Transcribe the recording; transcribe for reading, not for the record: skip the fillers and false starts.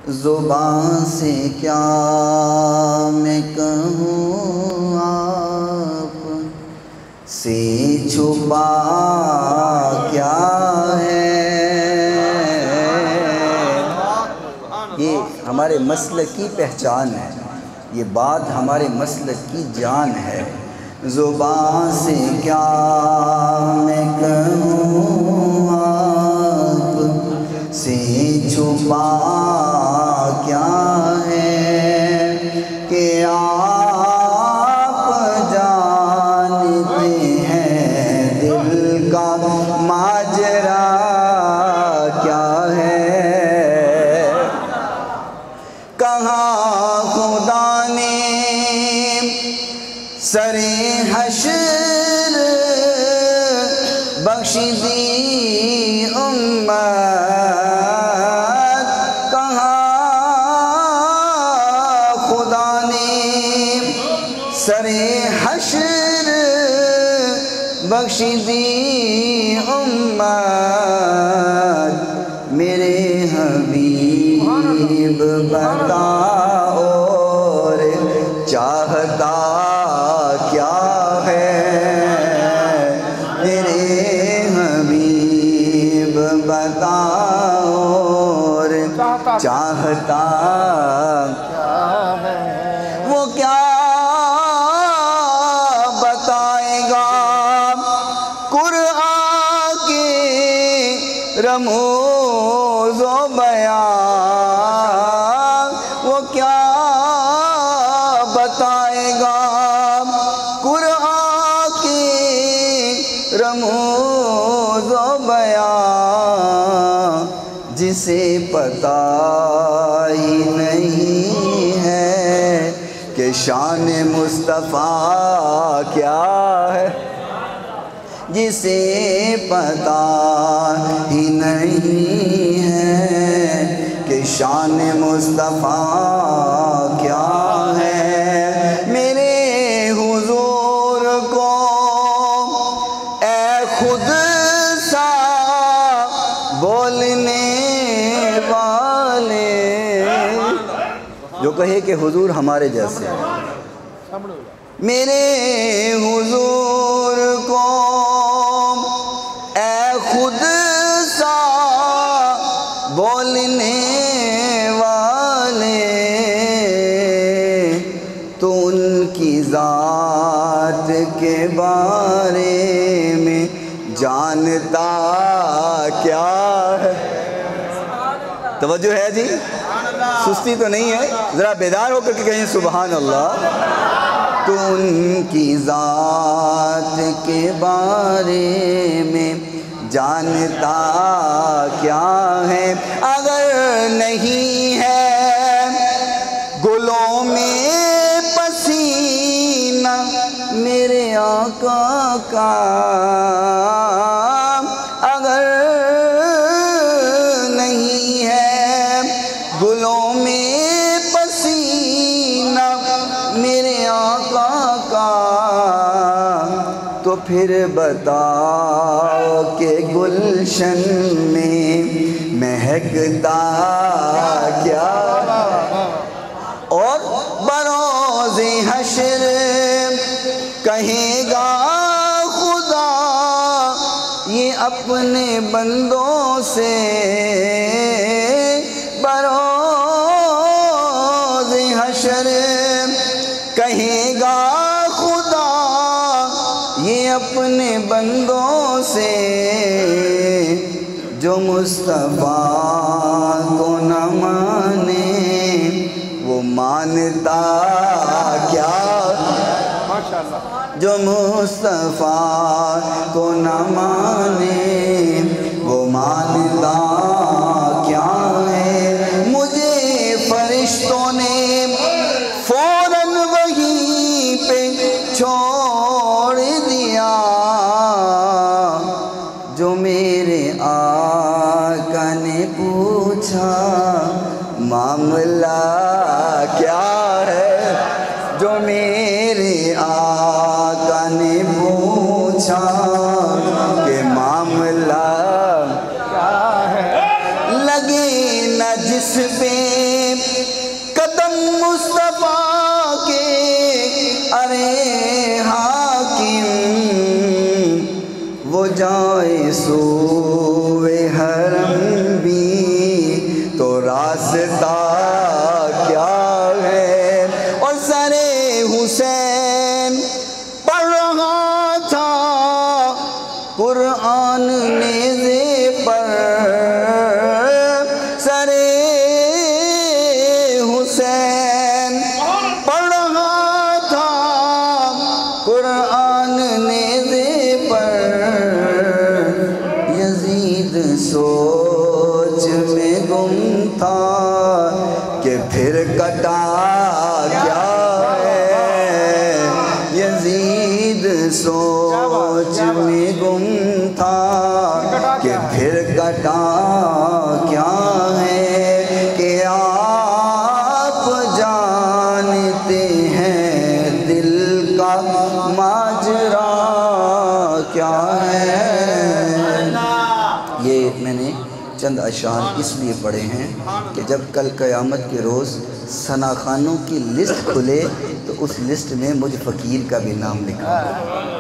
زبان سے کیا میں کہوں آپ سے چھپا کیا ہے. یہ ہمارے مسلک کی پہچان ہے، یہ بات ہمارے مسلک کی جان ہے. زبان سے کیا میں کہوں آپ سے چھپا کیا ہے کہ آپ جانتے ہیں دل کا ماجرا کیا ہے. کہاں خدا نے سرِ حشر بخش دی امت، کہاں خدا نے سرِ حشر بخش دی امت. میرے حبیب بتا اور چاہتا کیا ہے. میرے حبیب بتا اور چاہتا کیا ہے. وہ کیا بتائے گا قرآن کے رموز و بیان، وہ کیا بتائے گا قرآن کی رموز و بیان، جسے پتہ ہی نہیں ہے کہ شان مصطفیٰ کیا ہے. جسے پتہ ہی نہیں ہے کہ شان مصطفیٰ کیا ہے. میرے حضور کو اے خود سا بولنے والے، جو کہے کہ حضور ہمارے جیسے. میرے حضور کو اے خود سا بولنے والے، تو ان کی ذات کے بارے میں جانتا کیا ہے. توجہ ہے جی، سستی تو نہیں ہے، ذرا بیدار ہو کر کے کہیں سبحان اللہ. تو ان کی ذات کے بارے میں جانتا کیا ہے. اگر نہیں ہے گلوں میں پسینہ میرے آقا کا، اگر نہیں ہے گلوں میں پسینہ میرے آقا کا، تو پھر بتاؤ کہ گلشن میں مہکتا کیا. اور بروز حشر کہے گا خدا یہ اپنے بندوں سے، بروز حشر کہے گا خدا یہ اپنے بندوں سے، جو مصطفیٰ کو نہ مانے وہ مانتا کیا. جو مصطفیٰ کو نہ مانے وہ مانتا کیا ہے. مجھے فرشتوں نے فوراً وہیں پہ چھوڑ دیا، جو میرے آقا نے پوچھا معاملہ کیا ہے. جو میرے آقا نے پوچھا کہ معاملہ کیا ہے. لگے نہ جس پہ قدم مصطفیٰ کے ارے حاکم وہ جائے سوئے حرم بھی تو راستہ کیا ہے اور سر حسین پڑھ رہا تھا قرآن نیزے پر سر حسین پڑھ رہا تھا قرآن نیزے پر یزید سوچ میں گم تھا کہ پھر کٹا کیا ہے یزید سوچ میں گم تھا کہ پھر کٹا کیا ہے کہ آپ جانتے ہیں دل کا ماجرا کیا ہے۔ یہ میں نے چند اشعار اس لیے پڑھے ہیں کہ جب کل قیامت کے روز ثنا خوانوں کی لسٹ کھلے تو اس لسٹ میں مجھ فقیر کا بھی نام لکھا ہے۔